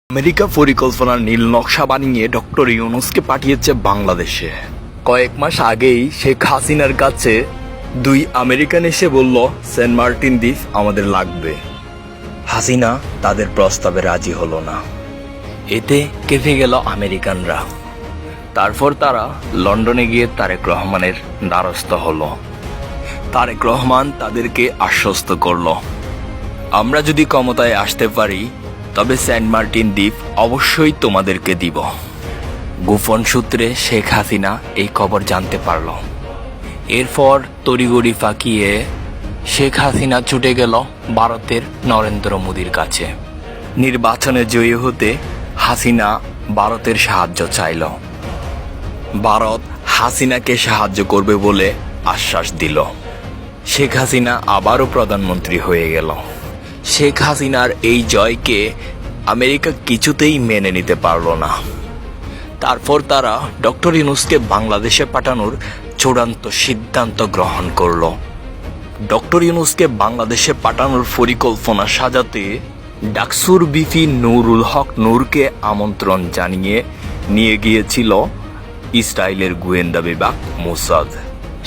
America পরিকল্পনার নীল নকশা বানিয়ে ডক্টর ইউনূসকে পাঠিয়েছে বাংলাদেশে। কয়েক মাস আগেই শেখ হাসিনার কাছে 2 আমেরিকান এসে বলল সেন্ট মার্টিন দ্বীপ আমাদের লাগবে। হাসিনা তাদের প্রস্তাবে রাজি হলো না। এতে কেঁপে গেল আমেরিকানরা। তারপর তারা লন্ডনে গিয়ে তারেক রহমানের দ্বারস্থ হলো। তারেক রহমান তাদেরকে আশ্বস্ত করল, আমরা যদি ক্ষমতায় আসতে পারি তবে সেন্ট মার্টিন দ্বীপ অবশ্যই তোমাদেরকে দিব। গোপন সূত্রে শেখ হাসিনা এই খবর জানতে পারল। এরপর তড়িঘড়ি ফাঁকিয়ে শেখ হাসিনা ছুটে গেল ভারতের নরেন্দ্র মোদির কাছে। নির্বাচনে জয়ী হতে হাসিনা ভারতের সাহায্য চাইল। ভারত হাসিনাকে সাহায্য করবে বলে আশ্বাস দিল। শেখ হাসিনা আবারও প্রধানমন্ত্রী হয়ে গেল। শেখ হাসিনার এই জয়কে আমেরিকা কিছুতেই মেনে নিতে পারল না। তারপর তারা ডক্টর ইউনূসকে বাংলাদেশে পাঠানোর চূড়ান্ত সিদ্ধান্ত গ্রহণ করল। ডক্টর ইউনূসকে বাংলাদেশে পাঠানোর পরিকল্পনা সাজাতে ডাকসুর ভিপি নুরুল হক নূরকে আমন্ত্রণ জানিয়ে নিয়ে গিয়েছিল ইসরায়েলের গোয়েন্দা বিভাগ মোসাদ।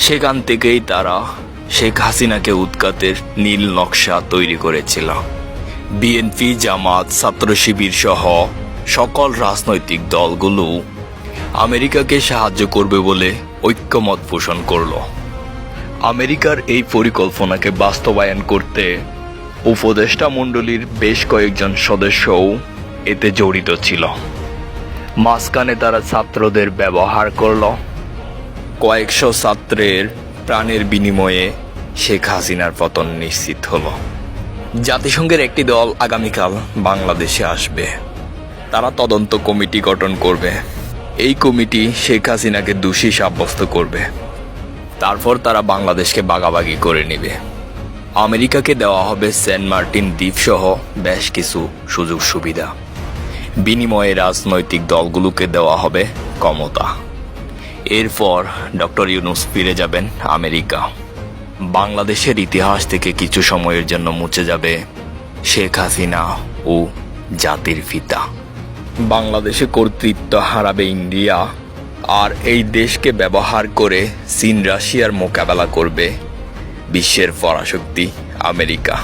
সেখান থেকেই তারা শেখ হাসিনাকে উৎখাতের নীল নকশা তৈরি করেছিল। বিএনপি, জামাত, ছাত্র শিবির সহ সকল রাজনৈতিক দলগুলো আমেরিকাকে সাহায্য করবে বলে ঐক্যমত পোষণ করল। আমেরিকার এই পরিকল্পনাকে বাস্তবায়ন করতে উপদেষ্টা মণ্ডলীর বেশ কয়েকজন সদস্যও এতে জড়িত ছিল। মাঝখানে তারা ছাত্রদের ব্যবহার করল। কয়েকশো ছাত্রের প্রাণের বিনিময়ে শেখ হাসিনার পতন নিশ্চিত হলো। জাতিসংঘের একটি দল আগামীকাল বাংলাদেশে আসবে। তারা তদন্ত কমিটি গঠন করবে। এই কমিটি শেখ হাসিনাকে দোষী সাব্যস্ত করবে। তারপর তারা বাংলাদেশকে ভাগাভাগি করে নেবে। আমেরিকাকে দেওয়া হবে সেন্ট মার্টিন দ্বীপ সহ বেশ কিছু সুযোগ সুবিধা। বিনিময়ে রাজনৈতিক দলগুলোকে দেওয়া হবে ক্ষমতা। এরপর ডক্টর ইউনূস ফিরে যাবেন আমেরিকা। বাংলাদেশের ইতিহাস থেকে কিছু সময়ের জন্য মুছে যাবে শেখ হাসিনা ও জাতির পিতা। বাংলাদেশে কর্তৃত্ব হারাবে ইন্ডিয়া, আর এই দেশকে ব্যবহার করে চীন রাশিয়ার মোকাবেলা করবে বিশ্বের পরাশক্তি আমেরিকা।